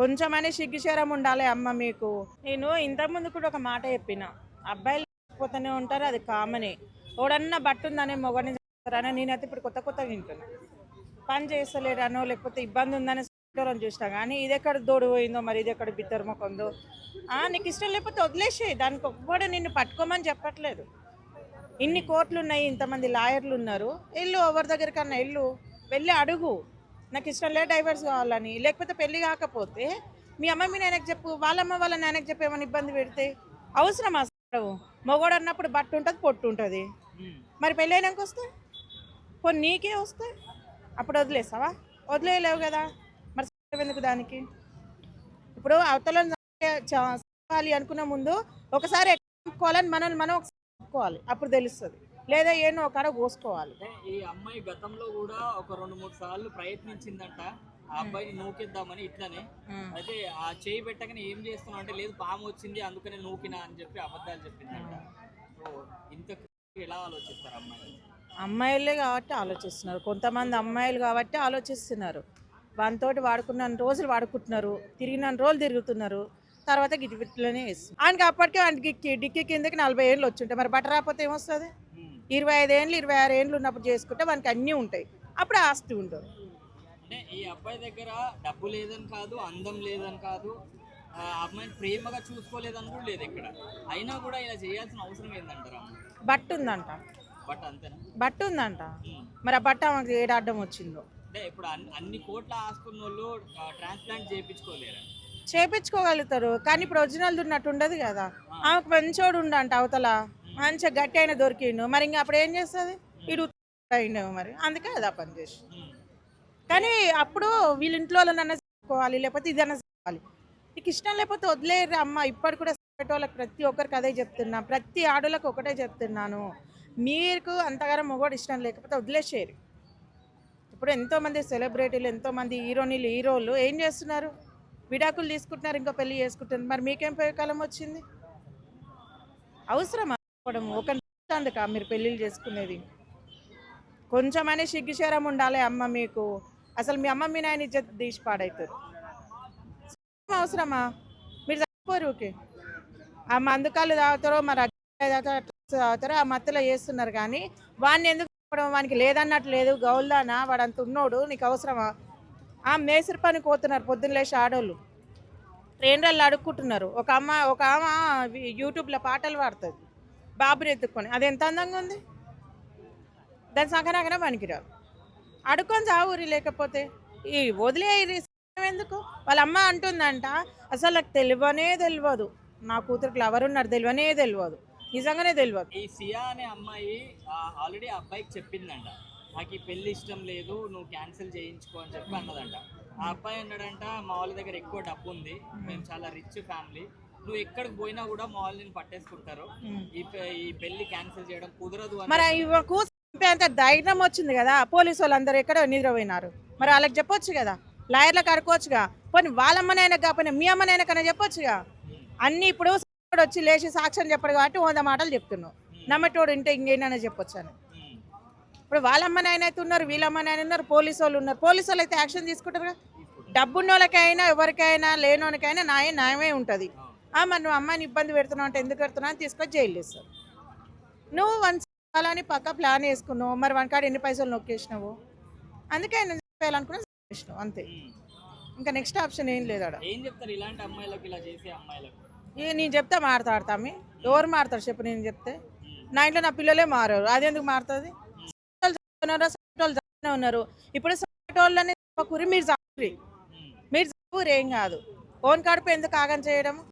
కొంచెమనే సిగ్గుశరం ఉండాలి అమ్మ మీకు. నేను ఇంతకుముందు కూడా ఒక మాట చెప్పిన, అబ్బాయిలు పోతూనే ఉంటారు, అది కామనే. ఎవడన్నా బట్టుందనే మొగని చేస్తారని నేనైతే ఇప్పుడు కొత్తగా వింటున్నా. పని చేస్తలేడనో లేకపోతే ఇబ్బంది ఉందని చూసినా కానీ ఇది ఎక్కడ దోడు పోయిందో, మరి ఇది ఎక్కడ బిత్తర మొక్కందో. నీకు ఇష్టం లేకపోతే వదిలేసేయి, దానికి ఒక్కడు నిన్ను పట్టుకోమని చెప్పట్లేదు. ఇన్ని కోట్లు ఉన్నాయి, ఇంతమంది లాయర్లు ఉన్నారు, వెళ్ళు ఎవరి దగ్గరికన్నా వెళ్ళి అడుగు, నాకు ఇష్టం లేదు డైవర్స్ కావాలని. లేకపోతే పెళ్లి కాకపోతే మీ అమ్మ మీ నాయనకు చెప్పు, వాళ్ళమ్మ వాళ్ళ నాయనకు చెప్పి ఏమైనా ఇబ్బంది పెడితే అవసరం అసలు. మొగోడు అన్నప్పుడు బట్టు ఉంటుంది, పొట్టు ఉంటుంది. మరి పెళ్ళి అయినాక వస్తే కొన్ని నీకే వస్తే అప్పుడు వదిలేస్తావా? వదిలేయలేవు కదా, మరి ఎందుకు దానికి? ఇప్పుడు అవతల చెప్పాలి అనుకున్న ముందు ఒకసారి ఎక్కించుకోవాలని మనం ఒప్పుకోవాలి, అప్పుడు తెలుస్తుంది. లేదా ఏనో ఒక కోసుకోవాలి. ఈ అమ్మాయి గతంలో కూడా ఒక 2-3 సార్లు ప్రయత్నించిందంట ఆ అబ్బాయిని నూకిద్దామని ఇట్లనే. అయితే ఆ చేయి పెట్టగానే ఏం చేస్తున్నా అంటే, లేదు పాము వచ్చింది అందుకనే నూకినా అని చెప్పి అబద్ధాలు చెప్పిందంట. సో ఇంత ఎలా ఆలోచిస్తారు అమ్మాయిలు? అమ్మాయిలే కాబట్టి ఆలోచిస్తున్నారు, కొంతమంది అమ్మాయిలు కాబట్టి ఆలోచిస్తున్నారు. వానితోటి వాడుకున్న రోజులు వాడుకుంటున్నారు, తిరిగిన రోజులు తిరుగుతున్నారు, తర్వాత గిట్లనే వేస్తుంది. ఆయనకి అప్పటికే ఆయనకి డిక్కి కిందకి 40 ఏళ్ళు వచ్చుంటాయి, మరి బట్ట రాకపోతే ఏమొస్తుంది? 25 ఏళ్ళు 26 ఏళ్ళు ఉన్నప్పుడు చేసుకుంటే వానికి అన్నీ ఉంటాయి, అప్పుడు ఆస్తి ఉండదు. అంటే ఈ అబ్బాయి దగ్గర డబ్బు లేదని కాదు, అందం లేదని కాదు, అమ్మాయిని ప్రేమగా చూసుకోలేదని కూడా లేదు ఇక్కడ. అయినా కూడా ఇలా చేయాల్సిన అవసరం ఏందంటారా? బట్టు ఉందంట. బట్ అంతేనా? బట్టు ఉందంట, మరి ఆ బట్ట ఆమెకు ఏడు అడ్డం వచ్చిందో. అంటే ఇప్పుడు అన్ని కోట్ల ఆస్తున్న వాళ్ళు ట్రాన్స్ప్లాంట్ చేయించుకోలేరా? చేయించుకోగలుగుతారు, కానీ ఇప్పుడు ఒరిజినల్ ఉన్నట్టు ఉండదు కదా. ఆమెకు మంచోడు ఉండంట అవతల, మంచిగా గట్టి అయినా దొరికిండు, మరి ఇంకా అప్పుడు ఏం చేస్తుంది? ఇడు అయిండేమో, మరి అందుకే అదా పని చేసి. కానీ అప్పుడు వీళ్ళ ఇంట్లో నన్ను చెప్పుకోవాలి, లేకపోతే ఇదన్నా చెప్పుకోవాలి. నీకు ఇష్టం లేకపోతే వదిలేరు అమ్మ. ఇప్పటి కూడా వాళ్ళకి ప్రతి ఒక్కరికి అదే చెప్తున్నా, ప్రతి ఆడోళ్ళకి ఒకటే చెప్తున్నాను, మీకు అంతగానో మొగోడు ఇష్టం లేకపోతే వదిలేసేరు. ఇప్పుడు ఎంతోమంది సెలబ్రిటీలు, ఎంతోమంది హీరోలు ఏం చేస్తున్నారు? విడాకులు తీసుకుంటున్నారు, ఇంకో పెళ్లి చేసుకుంటున్నారు. మరి మీకేం కాలం వచ్చింది? అవసరం ఒక అందుక మీరు పెళ్ళిళ్ళు చేసుకునేది? కొంచెమనే సిగ్గుశరం ఉండాలి అమ్మ మీకు. అసలు మీ అమ్మ మీ నాయన ఇజ్జత్ తీసి పాడవుతారు. అవసరమా? మీరు చచ్చిపోరు. ఓకే, ఆ మందుకాళ్ళు తాగుతారో మరి తాగుతారో ఆ మత్తులో చేస్తున్నారు, కానీ వాడిని ఎందుకు వానికి లేదన్నట్టు లేదు, గౌల్దానా వాడు అంత ఉన్నోడు, నీకు అవసరమా? మేసరి పని పోతున్నారు పొద్దున్న లేచి ఆడోళ్ళు, ట్రైనర్లు అడుక్కుంటున్నారు. ఒక ఆమె యూట్యూబ్లో పాటలు పాడుతుంది బాబుని ఎత్తుక్కొని, అది ఎంత అందంగా ఉంది. దాని సంకనాకనే పనికిరాదు. అడుక్కొని చావురి, లేకపోతే ఈ వదిలే ఎందుకు? వాళ్ళ అమ్మ అంటుందంట, అసలు నాకు తెలియదు, నా కూతురికి ఎవరున్నారు తెలియదు, నిజంగానే తెలియదు. ఈ సియా అనే అమ్మాయి ఆల్రెడీ ఆ అబ్బాయికి చెప్పిందంట, నాకు ఈ పెళ్లి ఇష్టం లేదు, నువ్వు క్యాన్సిల్ చేయించుకో అని చెప్పి అన్నదంట. ఆ అబ్బాయి అన్నాడంట, మా వాళ్ళ దగ్గర ఎక్కువ డబ్బు ఉంది, మేము చాలా రిచ్ ఫ్యామిలీ, నువ్వు ఎక్కడికి పోయినా కూడా మా వాళ్ళు నేను పట్టేసుకుంటారు, ఈ పెళ్లి క్యాన్సిల్ చేయడం కుదరదు. మరి అంత ధైర్యం వచ్చింది కదా, పోలీసు వాళ్ళందరూ ఎక్కడో నిద్రపోయినారు, మరి వాళ్ళకి చెప్పొచ్చు కదా, లాయర్లకు అడుకోవచ్చుగా. పోనీ వాళ్ళమ్మనైనా కాకపోయినా మీ అమ్మనైనా కన్నా చెప్పొచ్చుగా. అన్ని ఇప్పుడు వచ్చి లేచి సాక్ష్యం చెప్పడు కాబట్టి 100 మాటలు చెప్తున్నావు, నమ్మటోడు ఇంటే ఇంకేనా చెప్పొచ్చు అని. ఇప్పుడు వాళ్ళమ్మనైనా అయితే ఉన్నారు, వీళ్ళమ్మనైనా ఉన్నారు, పోలీసు వాళ్ళు ఉన్నారు. పోలీసు వాళ్ళు అయితే యాక్షన్ తీసుకుంటారుగా. డబ్బున్న వాళ్ళకైనా ఎవరికైనా లేనోనికైనా న్యాయమే ఉంటుంది. మరి నువ్వు అమ్మాయిని ఇబ్బంది పెడుతున్నావు అంటే ఎందుకు పెడుతున్నావు అని తీసుకొని జైలు వేస్తావు. నువ్వు అలాని పక్క ప్లాన్ వేసుకున్నావు, మరి వనకాడ ఎన్ని పైసలు నొక్కేసినావు, అందుకే ఆయన చెప్పాలనుకున్నా అంతే. ఇంకా నెక్స్ట్ ఆప్షన్ ఏం లేదు. ఏం చెప్తారు ఇలాంటి అమ్మాయిలకు, ఇలా చేసే అమ్మాయిలకు? నేను చెప్తే మాట్లాడతామి, ఎవరు మారుతారు చెప్పు? నేను చెప్తే నా ఇంట్లో నా పిల్లలే మారారు, అది ఎందుకు మారుతుంది? ఉన్నారు ఇప్పుడు వాళ్ళని మీరు చదువురి, ఏం కాదు. ఓన్ కడుపు ఎందుకు ఆగం చేయడం?